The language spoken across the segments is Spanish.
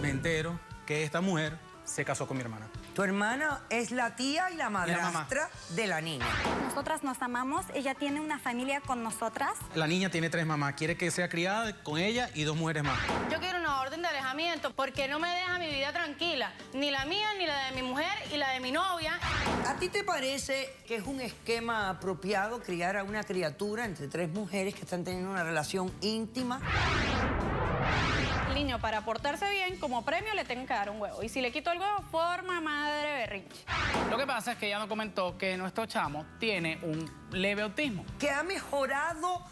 me entero que esta mujer se casó con mi hermana. Tu hermana es la tía y la madrastra de la niña. Nosotras nos amamos, ella tiene una familia con nosotras. La niña tiene 3 mamás, quiere que sea criada con ella y 2 mujeres más. Yo quiero una orden de alejamiento porque no me deja mi vida tranquila. Ni la mía, ni la de mi mujer y la de mi novia. ¿A ti te parece que es un esquema apropiado criar a una criatura entre 3 mujeres que están teniendo una relación íntima? El niño, para portarse bien, como premio le tengo que dar un huevo. Y si le quito el huevo, forma madre berrinche. Lo que pasa es que ella nos comentó que nuestro chamo tiene un leve autismo. Que ha mejorado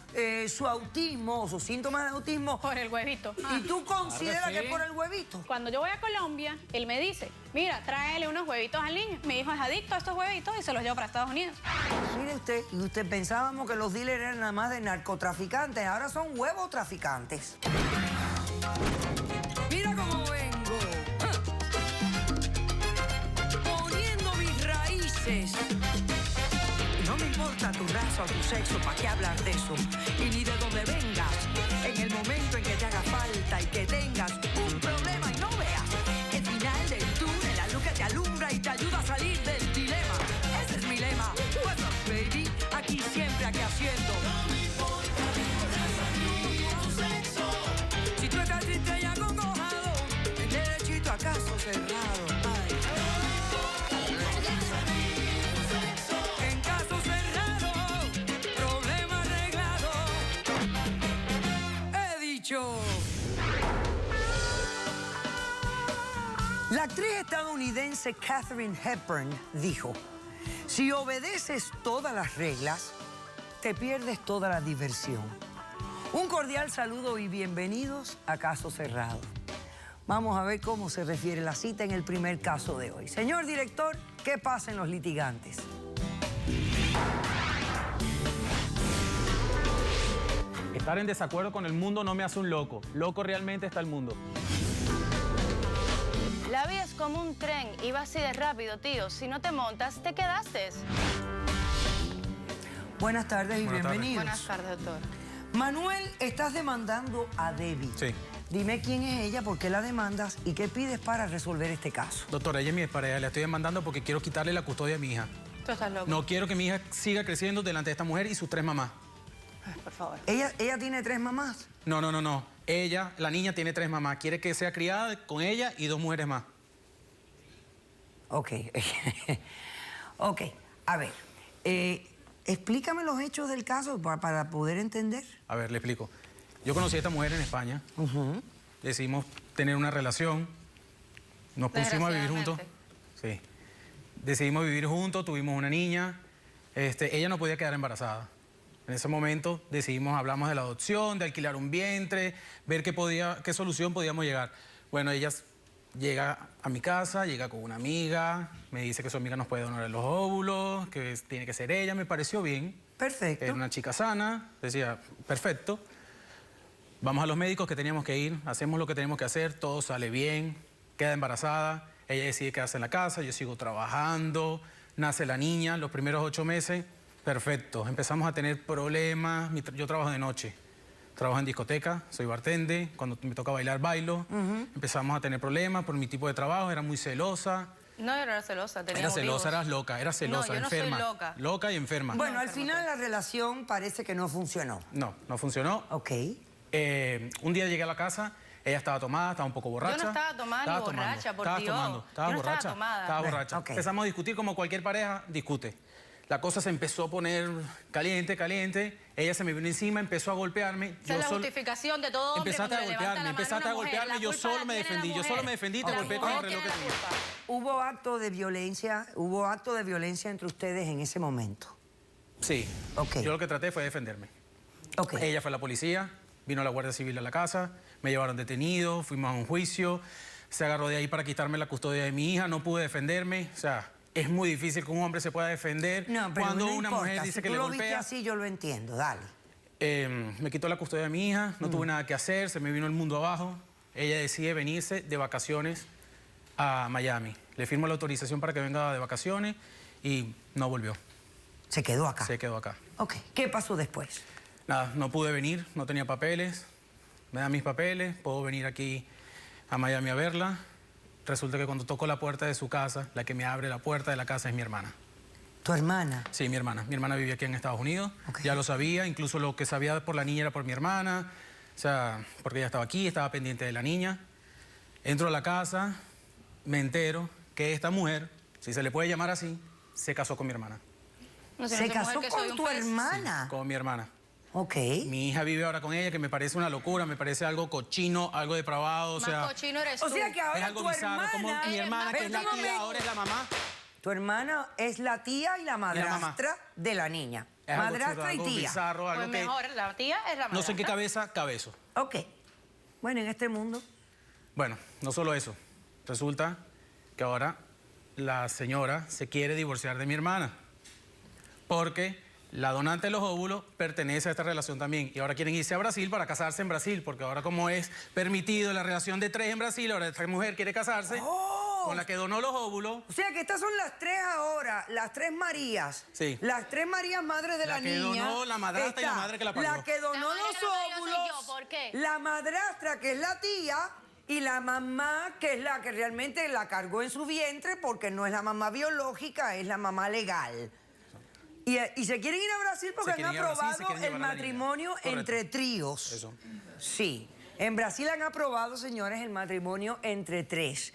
su autismo o sus síntomas de autismo. Por el huevito. ¿Y tú consideras Claro que sí. que es por el huevito? Cuando yo voy a Colombia, él me dice, mira, tráele unos huevitos al niño. Mi hijo es adicto a estos huevitos y se los llevo para Estados Unidos. Mire usted, y usted pensábamos que los dealers eran nada más de narcotraficantes, ahora son huevotraficantes. Mira cómo vengo. Poniendo mis raíces. No me importa tu raza o tu sexo, ¿para qué hablar de eso? Y ni de dónde vengas. En el momento en que te haga falta y que tengas un problema y no veas el final del túnel, la luz que te alumbra y te ayuda a salir del dilema. Ese es mi lema. What's up, baby? Aquí siempre, aquí haciendo. No me importa tu raza ni tu sexo. Si tú estás triste y acongojado, en derechito a caso cerrado. Ay. En caso cerrado, problema arreglado. He dicho. La actriz estadounidense Katharine Hepburn dijo: si obedeces todas las reglas, te pierdes toda la diversión. Un cordial saludo y bienvenidos a Caso Cerrado. Vamos a ver cómo se refiere la cita en el primer caso de hoy. Señor director, ¿qué pasa en los litigantes? Estar en desacuerdo con el mundo no me hace un loco. Loco realmente está el mundo. La vida es como un tren y va así de rápido, tío. Si no te montas, te quedaste. Buenas tardes y Buenas tardes. bienvenidos. Buenas tardes, doctor. Manuel, estás demandando a Debbie. Sí. Dime quién es ella, por qué la demandas y qué pides para resolver este caso. Doctora, ella es mi pareja, la estoy demandando porque quiero quitarle la custodia a mi hija. Tú estás loco. No quiero que mi hija siga creciendo delante de esta mujer y sus 3 mamás. Por favor. ¿Ella tiene 3 mamás? No. Ella, la niña, tiene 3 mamás. Quiere que sea criada con ella y 2 mujeres más. Ok. Ok, a ver. Explícame los hechos del caso para poder entender. A ver, le explico. Yo conocí a esta mujer en España. Decidimos tener una relación. Nos pusimos a vivir juntos. Sí. Decidimos vivir juntos, tuvimos una niña. Ella no podía quedar embarazada. En ese momento hablamos de la adopción, de alquilar un vientre, ver qué solución podíamos llegar. Bueno, ella llega a mi casa, llega con una amiga, me dice que su amiga nos puede donar los óvulos, que tiene que ser ella, me pareció bien. Perfecto. Era una chica sana, decía, perfecto. Vamos a los médicos que teníamos que ir, hacemos lo que tenemos que hacer, todo sale bien, queda embarazada, ella decide quedarse en la casa, yo sigo trabajando, nace la niña, los primeros 8 meses, perfecto. Empezamos a tener problemas, yo trabajo de noche, trabajo en discoteca, soy bartender, cuando me toca bailar, bailo. Empezamos a tener problemas por mi tipo de trabajo, era muy celosa. No, yo no era celosa, tenía Era motivos. celosa, eras loca, era celosa, No, yo no enferma. soy loca. Loca y enferma. Bueno, al final la relación parece que no funcionó. No funcionó. Ok. Un día llegué a la casa, ella estaba tomada, estaba un poco borracha. Yo no estaba tomada ni borracha, por Dios. Estaba Yo no borracha. estaba tomada. Estaba borracha. Ok. Empezamos a discutir como cualquier pareja discute. La cosa se empezó a poner caliente. Ella se me vino encima, empezó a golpearme. Esa es la justificación de todo hombre. Empezaste a cuando le levanta la golpearme, mano a una mujer. yo La solo culpa me la tiene defendí, la yo mujer. solo me defendí, te La golpeé con el mujer reloj que tiene la tenía. culpa. Hubo acto de violencia entre ustedes en ese momento. Sí. Ok. Yo lo que traté fue defenderme. Ok. Ella fue la policía, vino la Guardia Civil a la casa, me llevaron detenido, fuimos a un juicio, se agarró de ahí para quitarme la custodia de mi hija, no pude defenderme, o sea, es muy difícil que un hombre se pueda defender No, pero cuando no una importa. mujer dice Si que tú le lo viste golpea. así, yo lo entiendo, dale. Me quitó la custodia de mi hija, no tuve nada que hacer, se me vino el mundo abajo. Ella decide venirse de vacaciones a Miami. Le firmo la autorización para que venga de vacaciones y no volvió. Se quedó acá. Se quedó acá. Ok. ¿Qué pasó después? Nada, no pude venir, no tenía papeles. Me dan mis papeles, puedo venir aquí a Miami a verla. Resulta que cuando toco la puerta de su casa, la que me abre la puerta de la casa es mi hermana. ¿Tu hermana? Sí, mi hermana. Mi hermana vivía aquí en Estados Unidos. Ok. Ya lo sabía, incluso lo que sabía por la niña era por mi hermana. O sea, porque ella estaba aquí, estaba pendiente de la niña. Entro a la casa, me entero que esta mujer, si se le puede llamar así, se casó con mi hermana. No sé, ¿Se no soy mujer, casó que soy con un tu pez. hermana? Con mi hermana. Ok. Mi hija vive ahora con ella, que me parece una locura, me parece algo cochino, algo depravado, o Más sea... cochino eres O tú. sea que Es ahora algo tu bizarro, hermana... como mi hermana, que es la Espérate un tía, momento. ahora es la mamá. Tu hermana es la tía y la madrastra de la niña. Es algo Madrastra absurdo, y algo tía. bizarro, algo Pues que... mejor, la tía es la No sé en qué madrastra. cabeza, cabezo. Ok. Bueno, en este mundo... Bueno, no solo eso. Resulta que ahora la señora se quiere divorciar de mi hermana. Porque la donante de los óvulos pertenece a esta relación también. Y ahora quieren irse a Brasil para casarse en Brasil. Porque ahora como es permitido la relación de 3 en Brasil, ahora esta mujer quiere casarse con la que donó los óvulos. O sea que estas son las 3 ahora, las 3 Marías. Sí. Las 3 Marías madres de la, La que niña. donó, la madrastra y la madre que la parió. La que donó La madre los que la parió soy óvulos. yo, ¿por qué? La madrastra, que es la tía, y la mamá, que es la que realmente la cargó en su vientre, porque no es la mamá biológica, es la mamá legal. Y se quieren ir a Brasil porque Se han quieren ir a Brasil, se aprobado quieren el llevar a la niña. matrimonio Correcto. entre tríos. Eso. Sí. En Brasil han aprobado, señores, el matrimonio entre 3.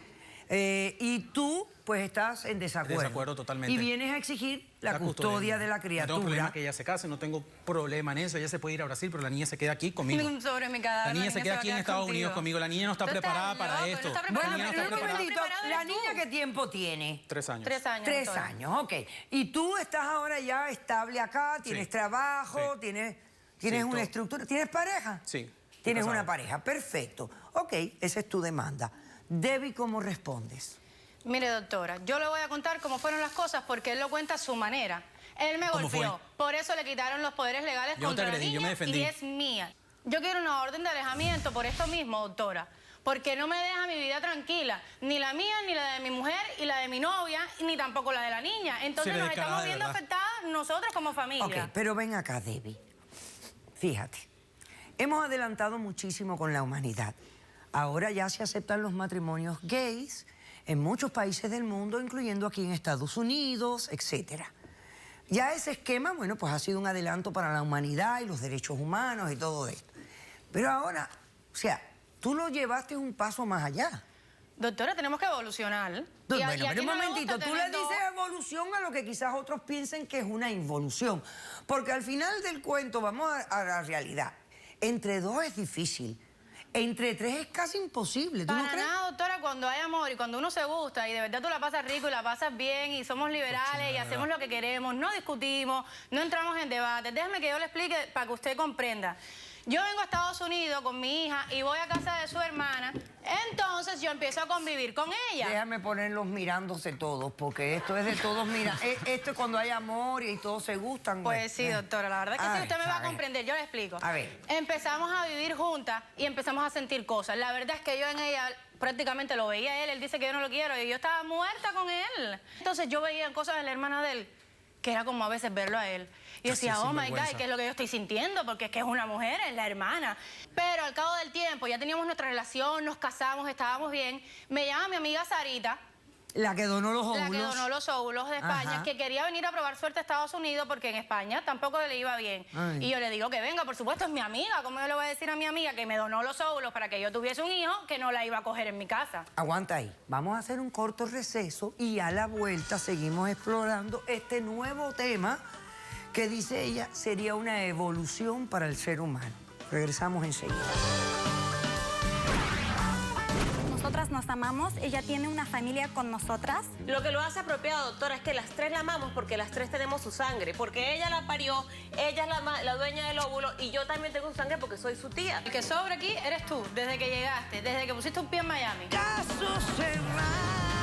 Y tú, pues, estás en desacuerdo. Desacuerdo totalmente. Y vienes a exigir la custodia de la No tengo problema criatura. que ella se case, no tengo problema en eso. Ella se puede ir a Brasil, pero la niña se queda aquí conmigo. Sobre mi cadáver. La niña se queda aquí en Estados Unidos conmigo. La niña no está Tú estás preparada para loco, esto. no está La preparada. niña no Bueno, está un preparada. momentito, preparado ¿la eres tú. niña qué tiempo tiene? 3 años. 3 años. 3 doctora. años, ok. Y tú estás ahora ya estable acá, tienes Sí. trabajo, Sí. tienes Sí, una todo. estructura. ¿Tienes pareja? Sí, estoy Tienes casado. una pareja, perfecto. Ok, esa es tu demanda. Debbie, ¿cómo respondes? Mire, doctora, yo le voy a contar cómo fueron las cosas porque él lo cuenta a su manera. Él me ¿Cómo golpeó, por eso le quitaron los poderes legales Yo no contra te la agredí, yo niña me defendí. y es mía. Yo quiero una orden de alejamiento por esto mismo, doctora. Porque no me deja mi vida tranquila. Ni la mía, ni la de mi mujer, y la de mi novia, ni tampoco la de la niña. Entonces Sí, eres nos estamos descarada, de viendo verdad. afectadas nosotros como familia. Ok, pero ven acá, Debbie. Fíjate, hemos adelantado muchísimo con la humanidad. Ahora ya se aceptan los matrimonios gays en muchos países del mundo, incluyendo aquí en Estados Unidos, etc. Ya ese esquema, bueno, pues ha sido un adelanto para la humanidad y los derechos humanos y todo esto. Pero ahora, o sea, tú lo llevaste un paso más allá. Doctora, tenemos que evolucionar. Bueno, Y a pero un quién no le momentito, gusta tú le tener dos- dices evolución a lo que quizás otros piensen que es una involución. Porque al final del cuento, vamos a la realidad. Entre 2 es difícil. Entre 3 es casi imposible. ¿Tú no Para crees? nada, doctora, cuando hay amor y cuando uno se gusta y de verdad tú la pasas rico y la pasas bien y somos liberales y hacemos lo que queremos, no discutimos, no entramos en debate. Déjame que yo le explique para que usted comprenda. Yo vengo a Estados Unidos con mi hija y voy a casa de su hermana, entonces yo empiezo a convivir con ella. Déjame ponerlos mirándose todos, porque esto es de todos, mira, esto es cuando hay amor y todos se gustan. Pues sí, doctora, la verdad es que A sí, ver, usted me va a ver. comprender, yo le explico. A ver. Empezamos a vivir juntas y empezamos a sentir cosas. La verdad es que yo en ella prácticamente lo veía a él dice que yo no lo quiero y yo estaba muerta con él. Entonces yo veía cosas de la hermana de él que era como a veces verlo a él. Y yo Así, decía, oh my God, sinvergüenza. ¿qué es lo que yo estoy sintiendo? Porque es que es una mujer, es la hermana. Pero al cabo del tiempo, ya teníamos nuestra relación, nos casamos, estábamos bien. Me llama mi amiga Sarita, La que donó los óvulos. la que donó los óvulos de España, Ajá. que quería venir a probar suerte a Estados Unidos porque en España tampoco le iba bien. Ay. Y yo le digo que venga, por supuesto, es mi amiga. ¿Cómo yo le voy a decir a mi amiga que me donó los óvulos para que yo tuviese un hijo que no la iba a coger en mi casa? Aguanta ahí. Vamos a hacer un corto receso y a la vuelta seguimos explorando este nuevo tema que dice ella sería una evolución para el ser humano. Regresamos enseguida. Nosotras nos amamos, ella tiene una familia con nosotras. Lo que lo hace apropiado, doctora, es que las 3 la amamos porque las 3 tenemos su sangre. Porque ella la parió, ella es la dueña del óvulo y yo también tengo su sangre porque soy su tía. El que sobra aquí eres tú, desde que llegaste, desde que pusiste un pie en Miami. Caso cerrado.